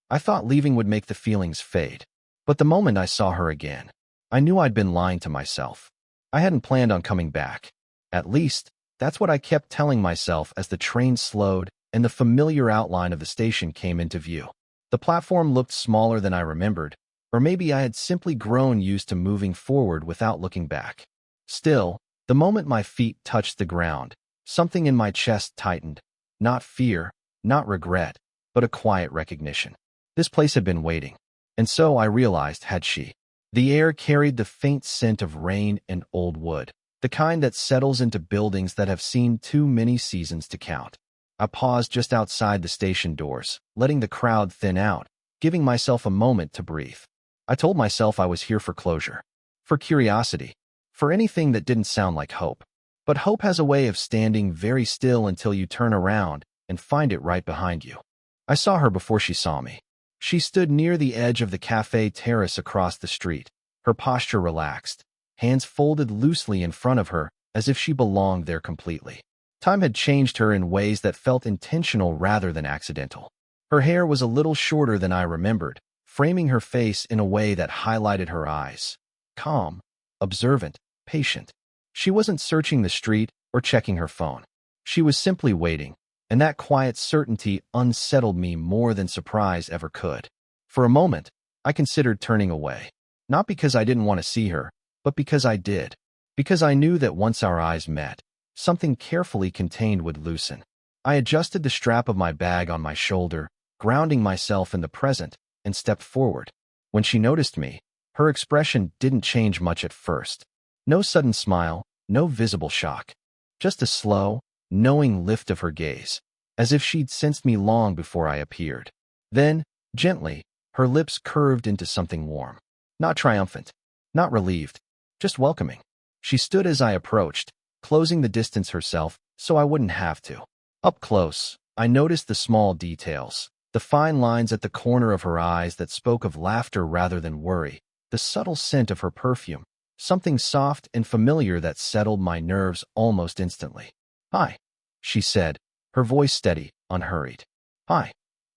I thought leaving would make the feelings fade. But the moment I saw her again, I knew I'd been lying to myself. I hadn't planned on coming back. At least, that's what I kept telling myself as the train slowed and the familiar outline of the station came into view. The platform looked smaller than I remembered, or maybe I had simply grown used to moving forward without looking back. Still, the moment my feet touched the ground, something in my chest tightened. Not fear, not regret, but a quiet recognition. This place had been waiting. And so I realized, had she. The air carried the faint scent of rain and old wood, the kind that settles into buildings that have seen too many seasons to count. I paused just outside the station doors, letting the crowd thin out, giving myself a moment to breathe. I told myself I was here for closure, for curiosity, for anything that didn't sound like hope. But hope has a way of standing very still until you turn around and find it right behind you. I saw her before she saw me. She stood near the edge of the cafe terrace across the street, her posture relaxed, hands folded loosely in front of her as if she belonged there completely. Time had changed her in ways that felt intentional rather than accidental. Her hair was a little shorter than I remembered, framing her face in a way that highlighted her eyes. Calm, observant, patient. She wasn't searching the street or checking her phone. She was simply waiting, and that quiet certainty unsettled me more than surprise ever could. For a moment, I considered turning away. Not because I didn't want to see her, but because I did. Because I knew that once our eyes met, something carefully contained would loosen. I adjusted the strap of my bag on my shoulder, grounding myself in the present, and stepped forward. When she noticed me, her expression didn't change much at first. No sudden smile, no visible shock. Just a slow, knowing lift of her gaze, as if she'd sensed me long before I appeared. Then, gently, her lips curved into something warm. Not triumphant, not relieved, just welcoming. She stood as I approached, closing the distance herself so I wouldn't have to. Up close, I noticed the small details, the fine lines at the corner of her eyes that spoke of laughter rather than worry, the subtle scent of her perfume, something soft and familiar that settled my nerves almost instantly. "Hi," she said, her voice steady, unhurried. "Hi,"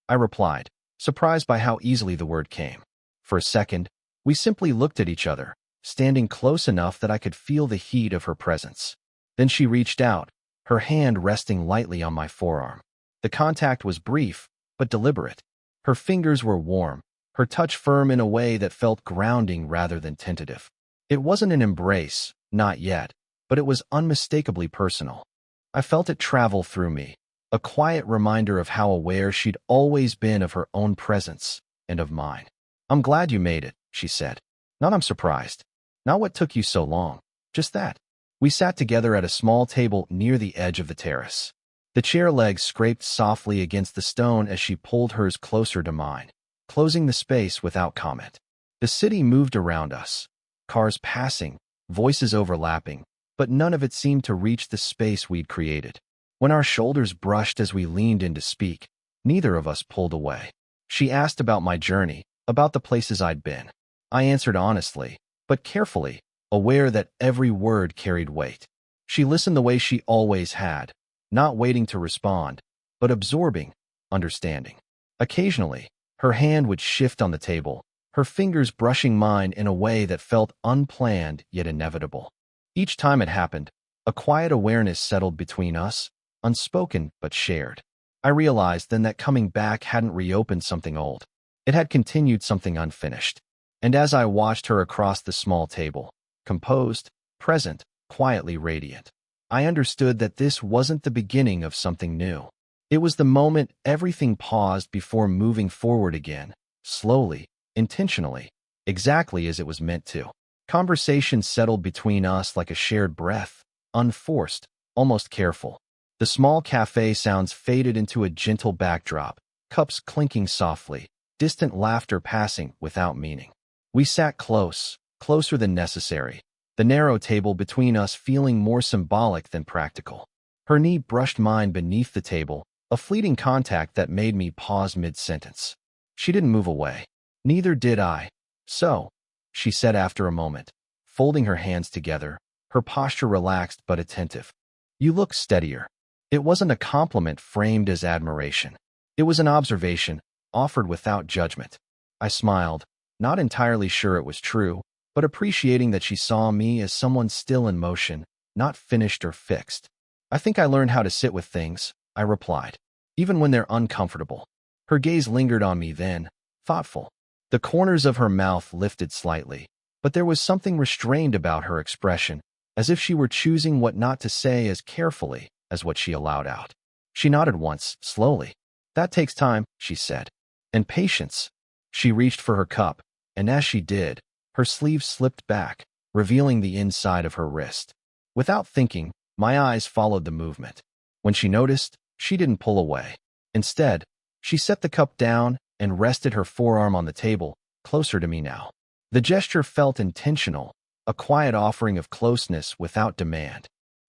I replied, surprised by how easily the word came. For a second, we simply looked at each other, standing close enough that I could feel the heat of her presence. Then she reached out, her hand resting lightly on my forearm. The contact was brief, but deliberate. Her fingers were warm, her touch firm in a way that felt grounding rather than tentative. It wasn't an embrace, not yet, but it was unmistakably personal. I felt it travel through me, a quiet reminder of how aware she'd always been of her own presence and of mine. "I'm glad you made it," she said. "Not I'm surprised. Not what took you so long. Just that." We sat together at a small table near the edge of the terrace. The chair legs scraped softly against the stone as she pulled hers closer to mine, closing the space without comment. The city moved around us. Cars passing, voices overlapping, but none of it seemed to reach the space we'd created. When our shoulders brushed as we leaned in to speak, neither of us pulled away. She asked about my journey, about the places I'd been. I answered honestly, but carefully, aware that every word carried weight. She listened the way she always had, not waiting to respond, but absorbing, understanding. Occasionally, her hand would shift on the table, her fingers brushing mine in a way that felt unplanned yet inevitable. Each time it happened, a quiet awareness settled between us, unspoken but shared. I realized then that coming back hadn't reopened something old. It had continued something unfinished. And as I watched her across the small table, composed, present, quietly radiant, I understood that this wasn't the beginning of something new. It was the moment everything paused before moving forward again, slowly, intentionally, exactly as it was meant to. Conversation settled between us like a shared breath, unforced, almost careful. The small cafe sounds faded into a gentle backdrop, cups clinking softly, distant laughter passing without meaning. We sat close, closer than necessary, the narrow table between us feeling more symbolic than practical. Her knee brushed mine beneath the table, a fleeting contact that made me pause mid-sentence. She didn't move away. Neither did I. "So," she said after a moment, folding her hands together, her posture relaxed but attentive. "You look steadier." It wasn't a compliment framed as admiration. It was an observation, offered without judgment. I smiled, not entirely sure it was true, but appreciating that she saw me as someone still in motion, not finished or fixed. I think I learned how to sit with things, I replied, even when they're uncomfortable. Her gaze lingered on me then, thoughtful. The corners of her mouth lifted slightly, but there was something restrained about her expression, as if she were choosing what not to say as carefully as what she allowed out. She nodded once, slowly. "That takes time," she said. "And patience." She reached for her cup, and as she did, her sleeve slipped back, revealing the inside of her wrist. Without thinking, my eyes followed the movement. When she noticed, she didn't pull away. Instead, she set the cup down and rested her forearm on the table, closer to me now. The gesture felt intentional, a quiet offering of closeness without demand.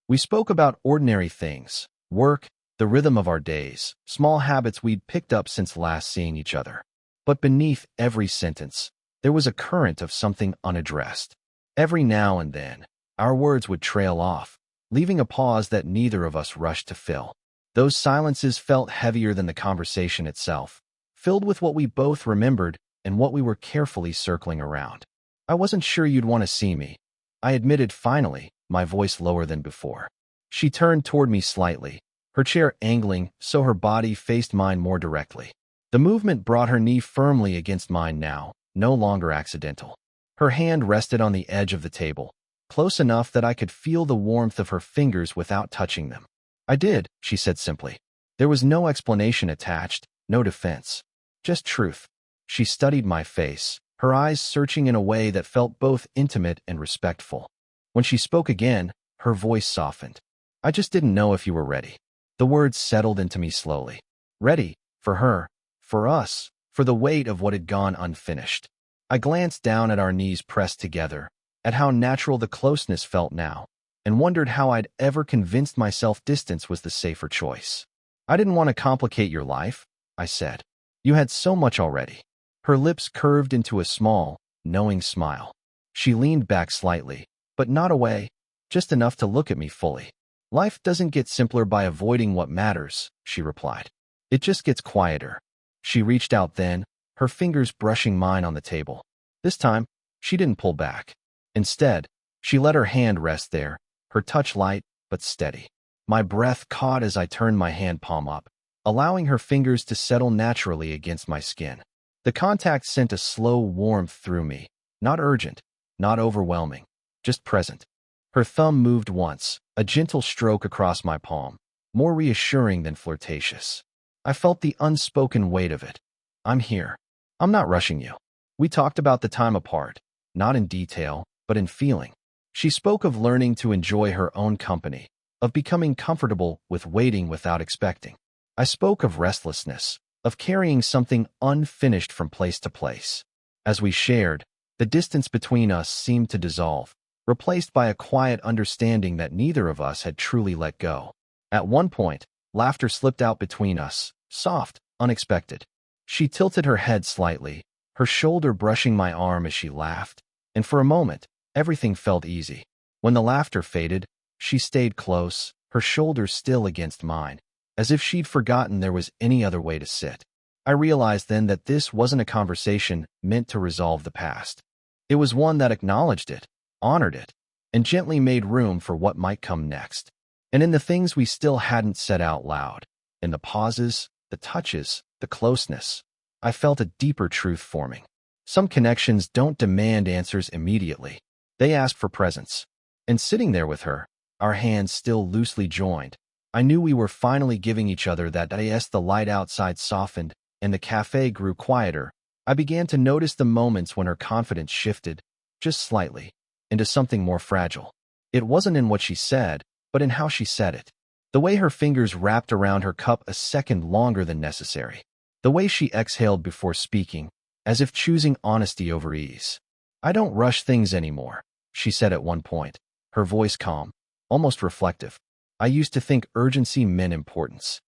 We spoke about ordinary things, work, the rhythm of our days, small habits we'd picked up since last seeing each other. But beneath every sentence, there was a current of something unaddressed. Every now and then, our words would trail off, leaving a pause that neither of us rushed to fill. Those silences felt heavier than the conversation itself, filled with what we both remembered and what we were carefully circling around. "I wasn't sure you'd want to see me," I admitted finally, my voice lower than before. She turned toward me slightly, her chair angling so her body faced mine more directly. The movement brought her knee firmly against mine now, no longer accidental. Her hand rested on the edge of the table, close enough that I could feel the warmth of her fingers without touching them. "I did," she said simply. There was no explanation attached, no defense. Just truth. She studied my face, her eyes searching in a way that felt both intimate and respectful. When she spoke again, her voice softened. "I just didn't know if you were ready." The words settled into me slowly. Ready, for her, for us, for the weight of what had gone unfinished. I glanced down at our knees pressed together, at how natural the closeness felt now, and wondered how I'd ever convinced myself distance was the safer choice. "I didn't want to complicate your life," I said. "You had so much already." Her lips curved into a small, knowing smile. She leaned back slightly, but not away, just enough to look at me fully. "Life doesn't get simpler by avoiding what matters," she replied. "It just gets quieter." She reached out then, her fingers brushing mine on the table. This time, she didn't pull back. Instead, she let her hand rest there, her touch light but steady. My breath caught as I turned my hand palm up, allowing her fingers to settle naturally against my skin. The contact sent a slow warmth through me, not urgent, not overwhelming, just present. Her thumb moved once, a gentle stroke across my palm, more reassuring than flirtatious. I felt the unspoken weight of it. "I'm here. I'm not rushing you." We talked about the time apart, not in detail, but in feeling. She spoke of learning to enjoy her own company, of becoming comfortable with waiting without expecting. I spoke of restlessness, of carrying something unfinished from place to place. As we shared, the distance between us seemed to dissolve, replaced by a quiet understanding that neither of us had truly let go. At one point, laughter slipped out between us, soft, unexpected. She tilted her head slightly, her shoulder brushing my arm as she laughed, and for a moment, everything felt easy. When the laughter faded, she stayed close, her shoulders still against mine, as if she'd forgotten there was any other way to sit. I realized then that this wasn't a conversation meant to resolve the past. It was one that acknowledged it, honored it, and gently made room for what might come next. And in the things we still hadn't said out loud, in the pauses, the touches, the closeness, I felt a deeper truth forming. Some connections don't demand answers immediately. They ask for presence. And sitting there with her, our hands still loosely joined, I knew we were finally giving each other that. As the light outside softened and the cafe grew quieter, I began to notice the moments when her confidence shifted, just slightly, into something more fragile. It wasn't in what she said, but in how she said it. The way her fingers wrapped around her cup a second longer than necessary. The way she exhaled before speaking, as if choosing honesty over ease. "I don't rush things anymore," she said at one point, her voice calm, almost reflective. "I used to think urgency meant importance."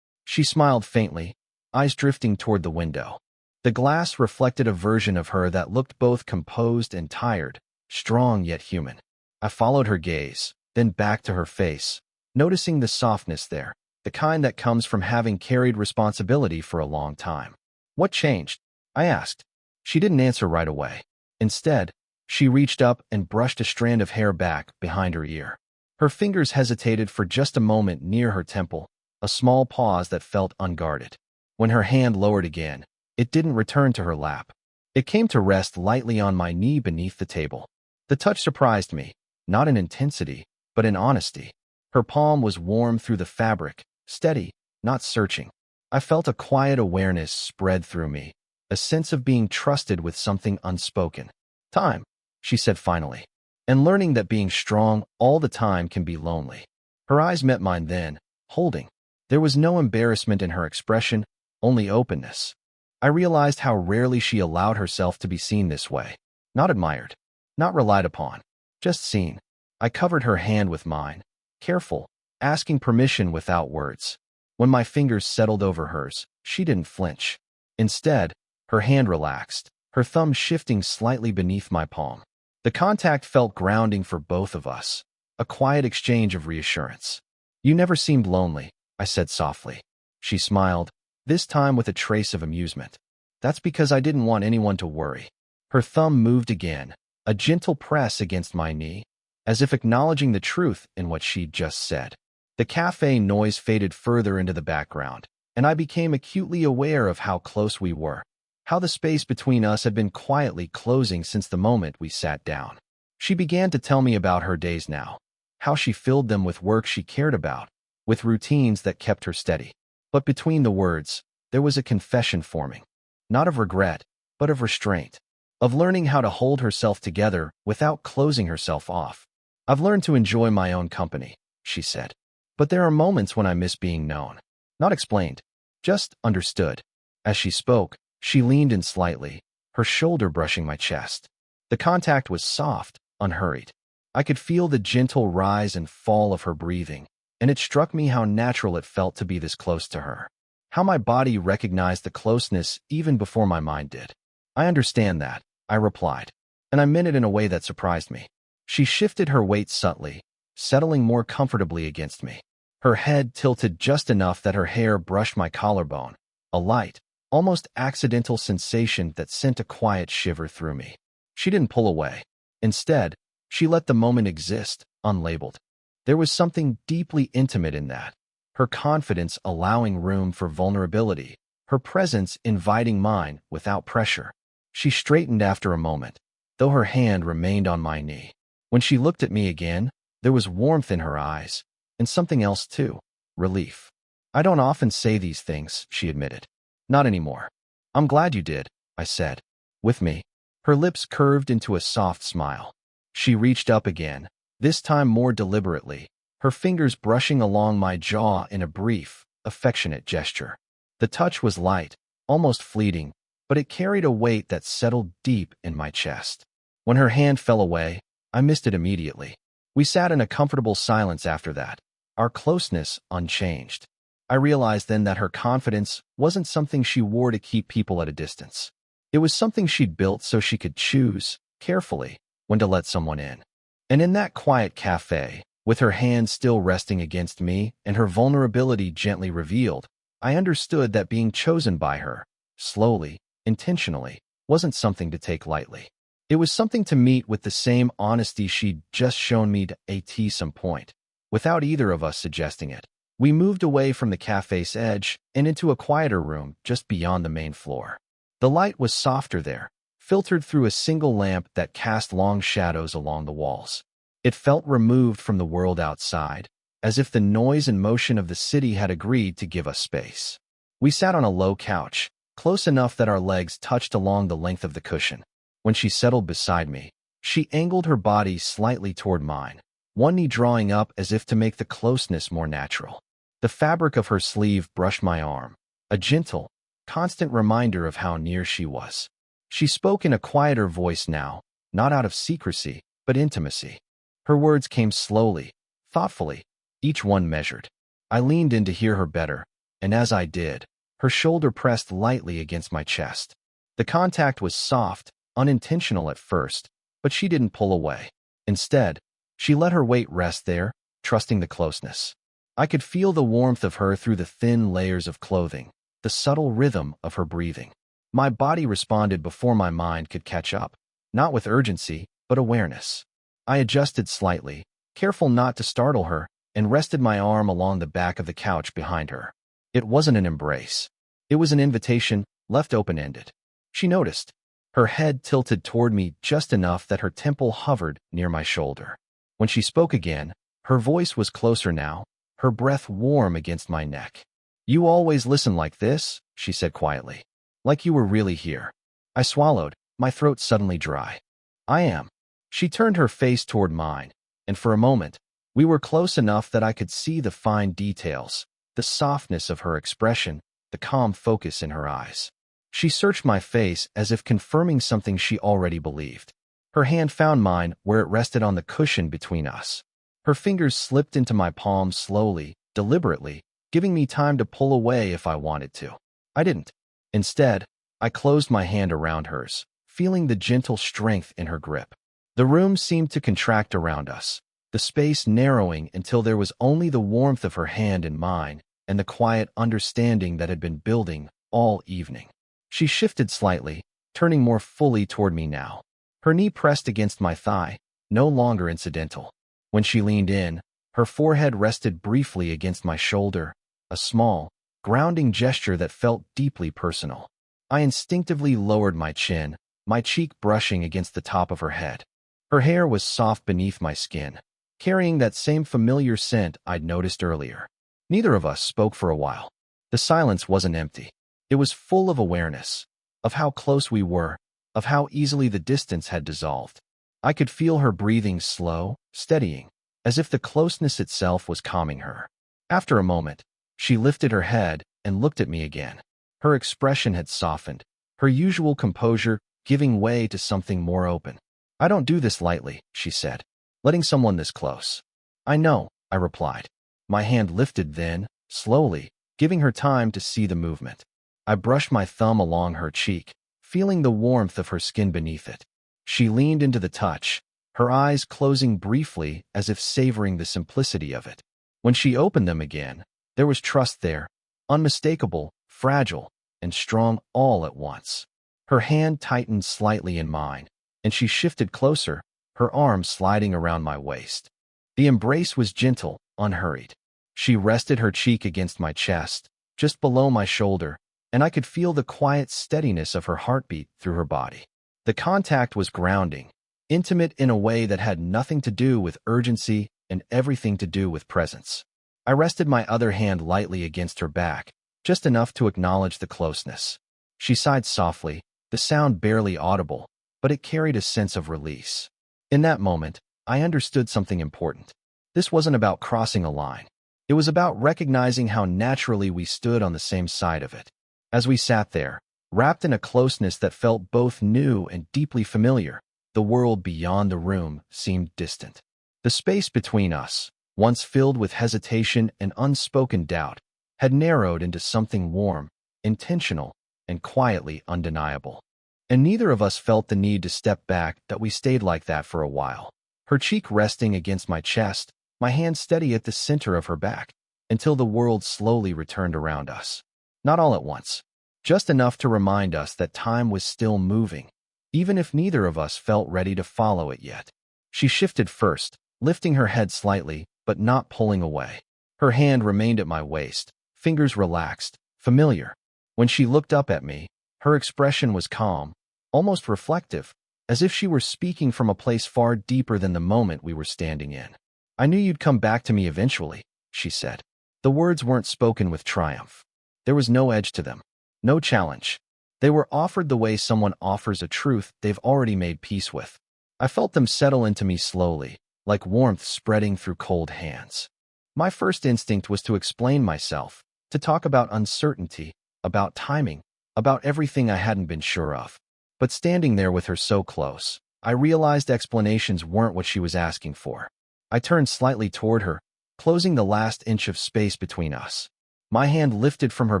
She smiled faintly, eyes drifting toward the window. The glass reflected a version of her that looked both composed and tired, strong yet human. I followed her gaze, then back to her face, noticing the softness there, the kind that comes from having carried responsibility for a long time. What changed? I asked. She didn't answer right away. Instead, she reached up and brushed a strand of hair back behind her ear. Her fingers hesitated for just a moment near her temple, a small pause that felt unguarded. When her hand lowered again, it didn't return to her lap. It came to rest lightly on my knee beneath the table. The touch surprised me, not in intensity, but in honesty. Her palm was warm through the fabric, steady, not searching. I felt a quiet awareness spread through me, a sense of being trusted with something unspoken. Time, she said finally, and learning that being strong all the time can be lonely. Her eyes met mine then, holding. There was no embarrassment in her expression, only openness. I realized how rarely she allowed herself to be seen this way. Not admired, not relied upon, just seen. I covered her hand with mine, careful, asking permission without words. When my fingers settled over hers, she didn't flinch. Instead, her hand relaxed, her thumb shifting slightly beneath my palm. The contact felt grounding for both of us, a quiet exchange of reassurance. You never seemed lonely, I said softly. She smiled, this time with a trace of amusement. That's because I didn't want anyone to worry. Her thumb moved again, a gentle press against my knee, as if acknowledging the truth in what she'd just said. The cafe noise faded further into the background, and I became acutely aware of how close we were, how the space between us had been quietly closing since the moment we sat down. She began to tell me about her days now, how she filled them with work she cared about, with routines that kept her steady. But between the words, there was a confession forming, not of regret, but of restraint, of learning how to hold herself together without closing herself off. I've learned to enjoy my own company, she said. But there are moments when I miss being known. Not explained, just understood. As she spoke, she leaned in slightly, her shoulder brushing my chest. The contact was soft, unhurried. I could feel the gentle rise and fall of her breathing, and it struck me how natural it felt to be this close to her. How my body recognized the closeness even before my mind did. I understand that, I replied, and I meant it in a way that surprised me. She shifted her weight subtly, settling more comfortably against me. Her head tilted just enough that her hair brushed my collarbone, a light, almost accidental sensation that sent a quiet shiver through me. She didn't pull away. Instead, she let the moment exist, unlabeled. There was something deeply intimate in that, her confidence allowing room for vulnerability, her presence inviting mine without pressure. She straightened after a moment, though her hand remained on my knee. When she looked at me again, there was warmth in her eyes, and something else too, relief. I don't often say these things, she admitted. Not anymore. I'm glad you did, I said. With me. Her lips curved into a soft smile. She reached up again, this time more deliberately, her fingers brushing along my jaw in a brief, affectionate gesture. The touch was light, almost fleeting, but it carried a weight that settled deep in my chest. When her hand fell away, I missed it immediately. We sat in a comfortable silence after that, our closeness unchanged. I realized then that her confidence wasn't something she wore to keep people at a distance. It was something she'd built so she could choose, carefully, when to let someone in. And in that quiet cafe, with her hand still resting against me and her vulnerability gently revealed, I understood that being chosen by her, slowly, intentionally, wasn't something to take lightly. It was something to meet with the same honesty she'd just shown me at some point, without either of us suggesting it. We moved away from the cafe's edge and into a quieter room just beyond the main floor. The light was softer there, filtered through a single lamp that cast long shadows along the walls. It felt removed from the world outside, as if the noise and motion of the city had agreed to give us space. We sat on a low couch, close enough that our legs touched along the length of the cushion. When she settled beside me, she angled her body slightly toward mine, one knee drawing up as if to make the closeness more natural. The fabric of her sleeve brushed my arm, a gentle, constant reminder of how near she was. She spoke in a quieter voice now, not out of secrecy, but intimacy. Her words came slowly, thoughtfully, each one measured. I leaned in to hear her better, and as I did, her shoulder pressed lightly against my chest. The contact was soft, unintentional at first, but she didn't pull away. Instead, she let her weight rest there, trusting the closeness. I could feel the warmth of her through the thin layers of clothing, the subtle rhythm of her breathing. My body responded before my mind could catch up, not with urgency, but awareness. I adjusted slightly, careful not to startle her, and rested my arm along the back of the couch behind her. It wasn't an embrace. It was an invitation, left open-ended. She noticed. Her head tilted toward me just enough that her temple hovered near my shoulder. When she spoke again, her voice was closer now, her breath warm against my neck. "You always listen like this," she said quietly. "Like you were really here." I swallowed, my throat suddenly dry. "I am." She turned her face toward mine, and for a moment, we were close enough that I could see the fine details, the softness of her expression, the calm focus in her eyes. She searched my face as if confirming something she already believed. Her hand found mine where it rested on the cushion between us. Her fingers slipped into my palm slowly, deliberately, giving me time to pull away if I wanted to. I didn't. Instead, I closed my hand around hers, feeling the gentle strength in her grip. The room seemed to contract around us, the space narrowing until there was only the warmth of her hand in mine and the quiet understanding that had been building all evening. She shifted slightly, turning more fully toward me now. Her knee pressed against my thigh, no longer incidental. When she leaned in, her forehead rested briefly against my shoulder, a small, grounding gesture that felt deeply personal. I instinctively lowered my chin, my cheek brushing against the top of her head. Her hair was soft beneath my skin, carrying that same familiar scent I'd noticed earlier. Neither of us spoke for a while. The silence wasn't empty. It was full of awareness, of how close we were, of how easily the distance had dissolved. I could feel her breathing slow, steadying, as if the closeness itself was calming her. After a moment, she lifted her head and looked at me again. Her expression had softened, her usual composure giving way to something more open. "I don't do this lightly," she said, "letting someone this close." "I know," I replied. My hand lifted then, slowly, giving her time to see the movement. I brushed my thumb along her cheek, feeling the warmth of her skin beneath it. She leaned into the touch, her eyes closing briefly as if savoring the simplicity of it. When she opened them again, there was trust there, unmistakable, fragile, and strong all at once. Her hand tightened slightly in mine, and she shifted closer, her arm sliding around my waist. The embrace was gentle, unhurried. She rested her cheek against my chest, just below my shoulder, and I could feel the quiet steadiness of her heartbeat through her body. The contact was grounding, intimate in a way that had nothing to do with urgency and everything to do with presence. I rested my other hand lightly against her back, just enough to acknowledge the closeness. She sighed softly, the sound barely audible, but it carried a sense of release. In that moment, I understood something important. This wasn't about crossing a line. It was about recognizing how naturally we stood on the same side of it. As we sat there, wrapped in a closeness that felt both new and deeply familiar, the world beyond the room seemed distant. The space between us, once filled with hesitation and unspoken doubt, had narrowed into something warm, intentional, and quietly undeniable. And neither of us felt the need to step back. That we stayed like that for a while. Her cheek resting against my chest, my hand steady at the center of her back, until the world slowly returned around us. Not all at once, just enough to remind us that time was still moving, even if neither of us felt ready to follow it yet. She shifted first, lifting her head slightly, but not pulling away. Her hand remained at my waist, fingers relaxed, familiar. When she looked up at me, her expression was calm, almost reflective, as if she were speaking from a place far deeper than the moment we were standing in. "I knew you'd come back to me eventually," she said. The words weren't spoken with triumph. There was no edge to them, no challenge. They were offered the way someone offers a truth they've already made peace with. I felt them settle into me slowly, like warmth spreading through cold hands. My first instinct was to explain myself, to talk about uncertainty, about timing, about everything I hadn't been sure of. But standing there with her so close, I realized explanations weren't what she was asking for. I turned slightly toward her, closing the last inch of space between us. My hand lifted from her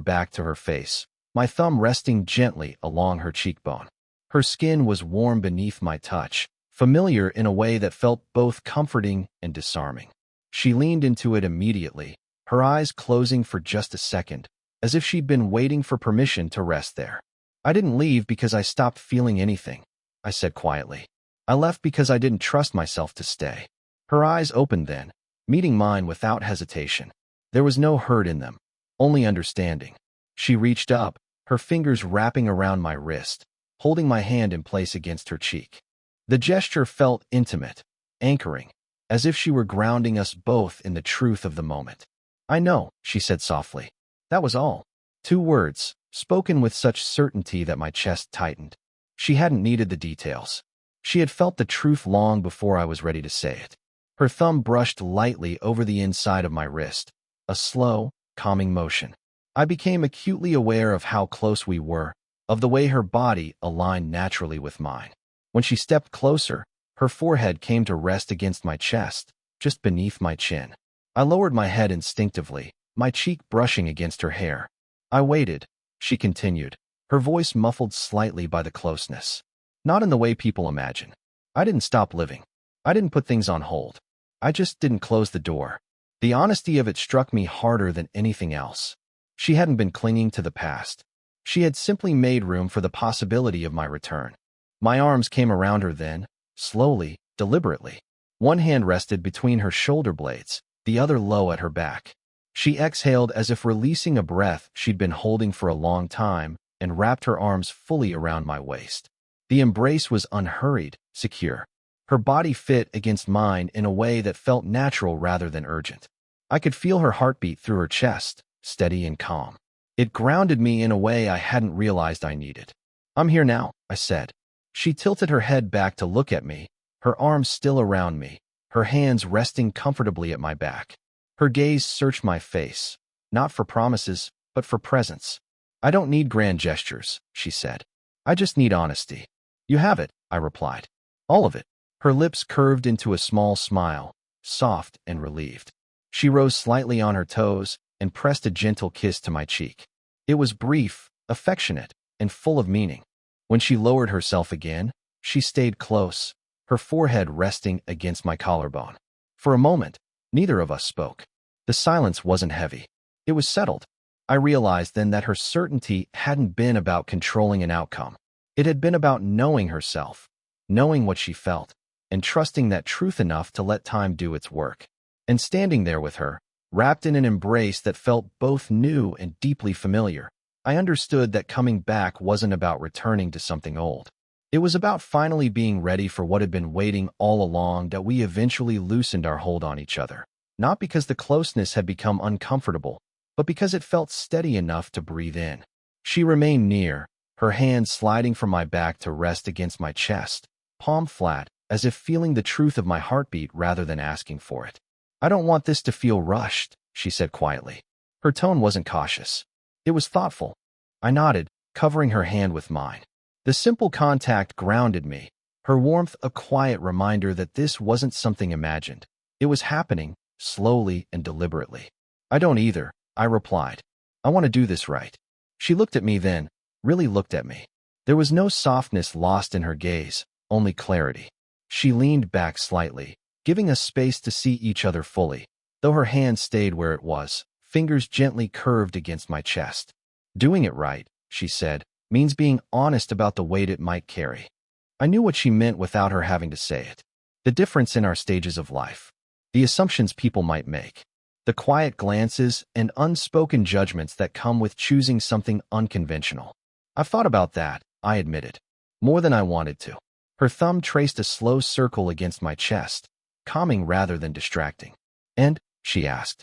back to her face, my thumb resting gently along her cheekbone. Her skin was warm beneath my touch, familiar in a way that felt both comforting and disarming. She leaned into it immediately, her eyes closing for just a second, as if she'd been waiting for permission to rest there. I didn't leave because I stopped feeling anything, I said quietly. I left because I didn't trust myself to stay. Her eyes opened then, meeting mine without hesitation. There was no hurt in them, only understanding. She reached up, her fingers wrapping around my wrist, holding my hand in place against her cheek. The gesture felt intimate, anchoring, as if she were grounding us both in the truth of the moment. I know, she said softly. That was all. 2 words, spoken with such certainty that my chest tightened. She hadn't needed the details. She had felt the truth long before I was ready to say it. Her thumb brushed lightly over the inside of my wrist, a slow, calming motion. I became acutely aware of how close we were, of the way her body aligned naturally with mine. When she stepped closer, her forehead came to rest against my chest, just beneath my chin. I lowered my head instinctively, my cheek brushing against her hair. I waited, she continued, her voice muffled slightly by the closeness. Not in the way people imagine. I didn't stop living. I didn't put things on hold. I just didn't close the door. The honesty of it struck me harder than anything else. She hadn't been clinging to the past. She had simply made room for the possibility of my return. My arms came around her then, slowly, deliberately. One hand rested between her shoulder blades, the other low at her back. She exhaled as if releasing a breath she'd been holding for a long time and wrapped her arms fully around my waist. The embrace was unhurried, secure. Her body fit against mine in a way that felt natural rather than urgent. I could feel her heartbeat through her chest, steady and calm. It grounded me in a way I hadn't realized I needed. I'm here now, I said. She tilted her head back to look at me, her arms still around me, her hands resting comfortably at my back. Her gaze searched my face, not for promises, but for presence. I don't need grand gestures, she said. I just need honesty. You have it, I replied. All of it. Her lips curved into a small smile, soft and relieved. She rose slightly on her toes and pressed a gentle kiss to my cheek. It was brief, affectionate, and full of meaning. When she lowered herself again, she stayed close, her forehead resting against my collarbone. For a moment, neither of us spoke. The silence wasn't heavy. It was settled. I realized then that her certainty hadn't been about controlling an outcome. It had been about knowing herself, knowing what she felt, and trusting that truth enough to let time do its work. And standing there with her, wrapped in an embrace that felt both new and deeply familiar, I understood that coming back wasn't about returning to something old. It was about finally being ready for what had been waiting all along, that we eventually loosened our hold on each other. Not because the closeness had become uncomfortable, but because it felt steady enough to breathe in. She remained near, her hand sliding from my back to rest against my chest, palm flat, as if feeling the truth of my heartbeat rather than asking for it. I don't want this to feel rushed, she said quietly. Her tone wasn't cautious. It was thoughtful. I nodded, covering her hand with mine. The simple contact grounded me, her warmth a quiet reminder that this wasn't something imagined. It was happening, slowly and deliberately. I don't either, I replied. I want to do this right. She looked at me then, really looked at me. There was no softness lost in her gaze, only clarity. She leaned back slightly, giving us space to see each other fully, though her hand stayed where it was, fingers gently curved against my chest. Doing it right, she said, means being honest about the weight it might carry. I knew what she meant without her having to say it. The difference in our stages of life. The assumptions people might make. The quiet glances and unspoken judgments that come with choosing something unconventional. I've thought about that, I admitted. More than I wanted to. Her thumb traced a slow circle against my chest, calming rather than distracting. And, she asked.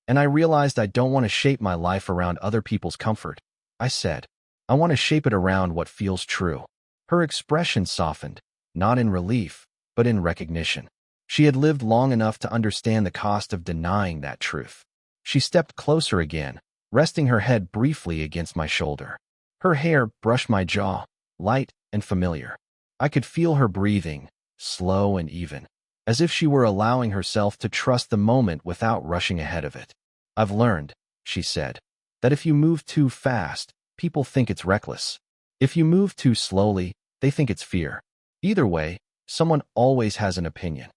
And I realized I don't want to shape my life around other people's comfort. I said. I want to shape it around what feels true. Her expression softened, not in relief, but in recognition. She had lived long enough to understand the cost of denying that truth. She stepped closer again, resting her head briefly against my shoulder. Her hair brushed my jaw, light and familiar. I could feel her breathing, slow and even, as if she were allowing herself to trust the moment without rushing ahead of it. I've learned, she said, that if you move too fast, people think it's reckless. If you move too slowly, they think it's fear. Either way, someone always has an opinion.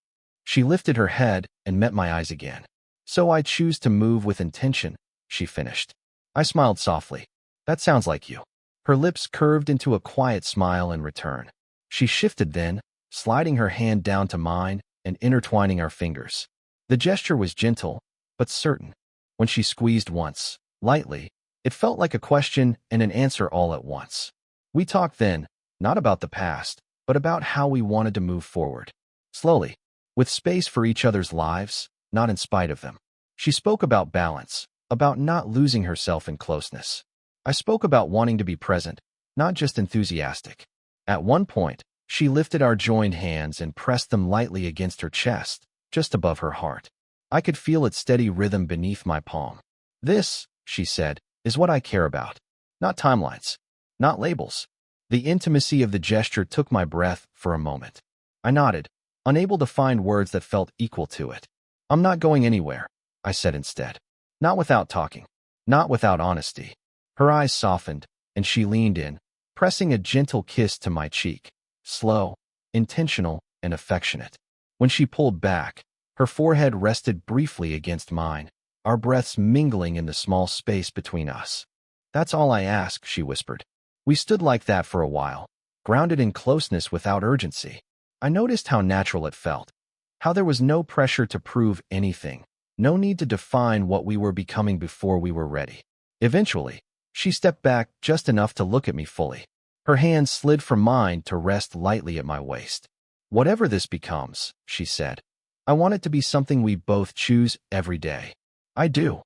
She lifted her head and met my eyes again. So I choose to move with intention, she finished. I smiled softly. That sounds like you. Her lips curved into a quiet smile in return. She shifted then, sliding her hand down to mine and intertwining our fingers. The gesture was gentle, but certain. When she squeezed once, lightly, it felt like a question and an answer all at once. We talked then, not about the past, but about how we wanted to move forward. Slowly, with space for each other's lives, not in spite of them. She spoke about balance, about not losing herself in closeness. I spoke about wanting to be present, not just enthusiastic. At one point, she lifted our joined hands and pressed them lightly against her chest, just above her heart. I could feel its steady rhythm beneath my palm. "This," she said, "is what I care about. Not timelines. Not labels." The intimacy of the gesture took my breath for a moment. I nodded, unable to find words that felt equal to it. "I'm not going anywhere," I said instead. "Not without talking. Not without honesty." Her eyes softened, and she leaned in, pressing a gentle kiss to my cheek. Slow, intentional, and affectionate. When she pulled back, her forehead rested briefly against mine, our breaths mingling in the small space between us. "That's all I ask," she whispered. We stood like that for a while, grounded in closeness without urgency. I noticed how natural it felt, how there was no pressure to prove anything, no need to define what we were becoming before we were ready. Eventually, she stepped back just enough to look at me fully. Her hand slid from mine to rest lightly at my waist. "Whatever this becomes," she said, "I want it to be something we both choose every day." "I do,"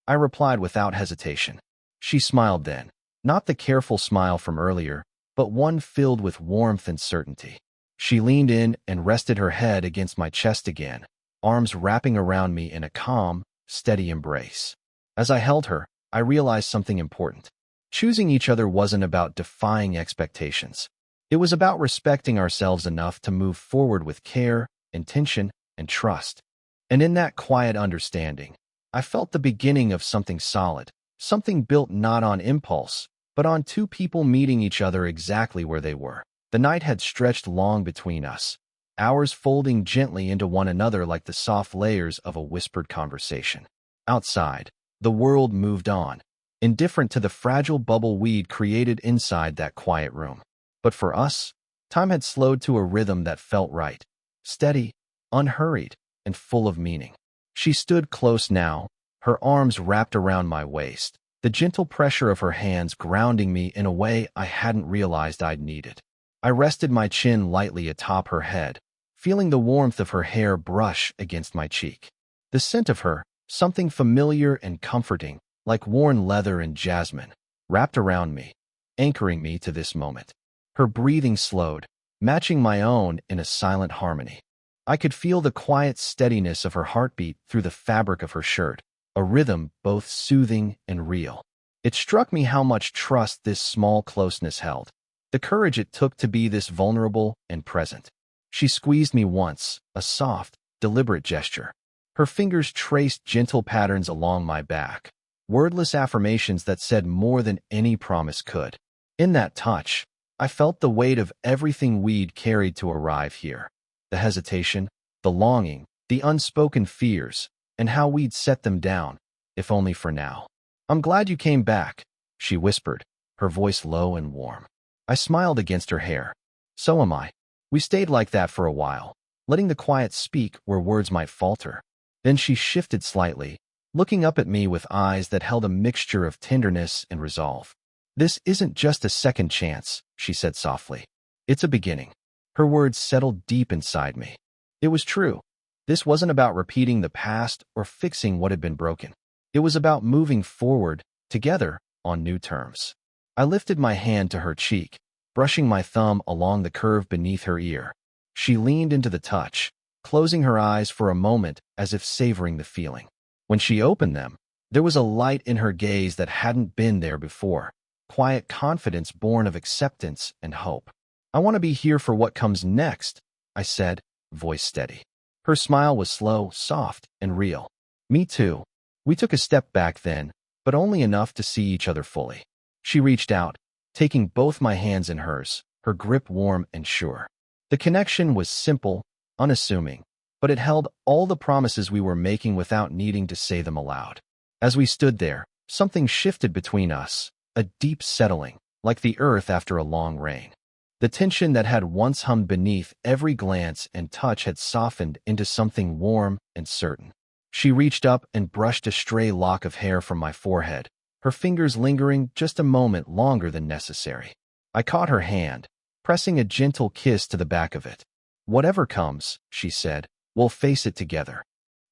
I replied without hesitation. She smiled then, not the careful smile from earlier, but one filled with warmth and certainty. She leaned in and rested her head against my chest again, arms wrapping around me in a calm, steady embrace. As I held her, I realized something important. Choosing each other wasn't about defying expectations. It was about respecting ourselves enough to move forward with care, intention, and trust. And in that quiet understanding, I felt the beginning of something solid, something built not on impulse, but on two people meeting each other exactly where they were. The night had stretched long between us, hours folding gently into one another like the soft layers of a whispered conversation. Outside, the world moved on, indifferent to the fragile bubble we'd created inside that quiet room. But for us, time had slowed to a rhythm that felt right, steady, unhurried, and full of meaning. She stood close now, her arms wrapped around my waist, the gentle pressure of her hands grounding me in a way I hadn't realized I'd needed. I rested my chin lightly atop her head, feeling the warmth of her hair brush against my cheek. The scent of her, something familiar and comforting, like worn leather and jasmine, wrapped around me, anchoring me to this moment. Her breathing slowed, matching my own in a silent harmony. I could feel the quiet steadiness of her heartbeat through the fabric of her shirt, a rhythm both soothing and real. It struck me how much trust this small closeness held, the courage it took to be this vulnerable and present. She squeezed me once, a soft, deliberate gesture. Her fingers traced gentle patterns along my back, wordless affirmations that said more than any promise could. In that touch, I felt the weight of everything we'd carried to arrive here. The hesitation, the longing, the unspoken fears, and how we'd set them down, if only for now. "I'm glad you came back," she whispered, her voice low and warm. I smiled against her hair. "So am I." We stayed like that for a while, letting the quiet speak where words might falter. Then she shifted slightly, looking up at me with eyes that held a mixture of tenderness and resolve. "This isn't just a second chance," she said softly. "It's a beginning." Her words settled deep inside me. It was true. This wasn't about repeating the past or fixing what had been broken. It was about moving forward, together, on new terms. I lifted my hand to her cheek, brushing my thumb along the curve beneath her ear. She leaned into the touch, closing her eyes for a moment as if savoring the feeling. When she opened them, there was a light in her gaze that hadn't been there before, quiet confidence born of acceptance and hope. "I want to be here for what comes next," I said, voice steady. Her smile was slow, soft, and real. "Me too." We took a step back then, but only enough to see each other fully. She reached out, taking both my hands in hers, her grip warm and sure. The connection was simple, unassuming, but it held all the promises we were making without needing to say them aloud. As we stood there, something shifted between us, a deep settling, like the earth after a long rain. The tension that had once hummed beneath every glance and touch had softened into something warm and certain. She reached up and brushed a stray lock of hair from my forehead, her fingers lingering just a moment longer than necessary. I caught her hand, pressing a gentle kiss to the back of it. "Whatever comes," she said, "we'll face it together."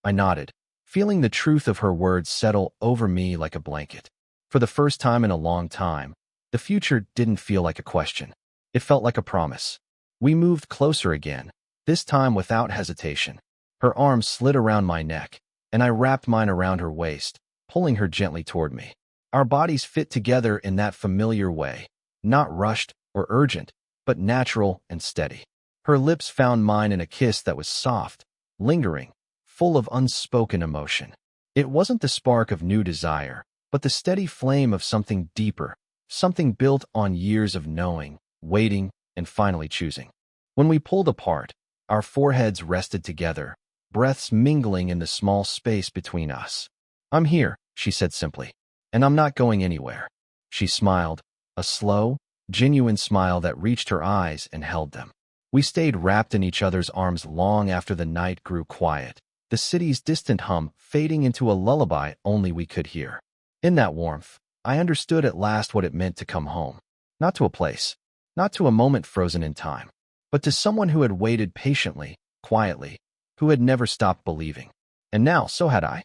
I nodded, feeling the truth of her words settle over me like a blanket. For the first time in a long time, the future didn't feel like a question. It felt like a promise. We moved closer again, this time without hesitation. Her arms slid around my neck, and I wrapped mine around her waist, pulling her gently toward me. Our bodies fit together in that familiar way, not rushed or urgent, but natural and steady. Her lips found mine in a kiss that was soft, lingering, full of unspoken emotion. It wasn't the spark of new desire, but the steady flame of something deeper, something built on years of knowing, waiting, and finally choosing. When we pulled apart, our foreheads rested together, breaths mingling in the small space between us. "I'm here," she said simply, "and I'm not going anywhere." She smiled, a slow, genuine smile that reached her eyes and held them. We stayed wrapped in each other's arms long after the night grew quiet, the city's distant hum fading into a lullaby only we could hear. In that warmth, I understood at last what it meant to come home. Not to a place, not to a moment frozen in time, but to someone who had waited patiently, quietly, who had never stopped believing. And now, so had I.